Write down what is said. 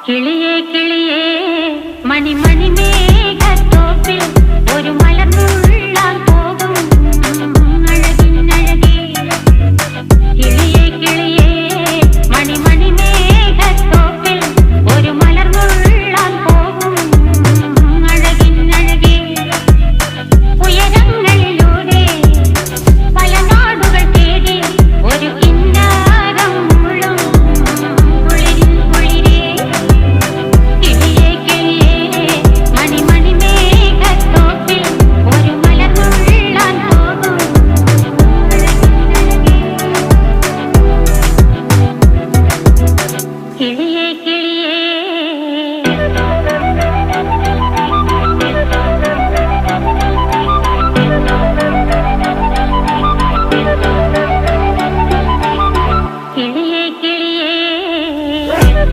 കിളിയേ കിളിയേ മണിമണി മേഘത്തോപ്പിൽ ഒരു മലർന്നുള്ളാൻ പോകും അഴകിനഴകേ. കിളിയേ കിളിയേ മണിമണി മേഘത്തോപ്പിൽ ഒരു മലർന്നുള്ളാൻ പോകും അഴകിനഴകേ. ഉയരങ്ങളിലൂടെ പല നാടുകൾ തേടി ഒരു കിന്നാരം മുഴും കുളിരിൻ കുളിരേ. കിളിയേ കിളിയേ മണിമണി മേഘത്തോപ്പിൽ ഒരു മലർന്നുള്ളാൻ പോകും അഴകിനഴകേ. കിളിയേ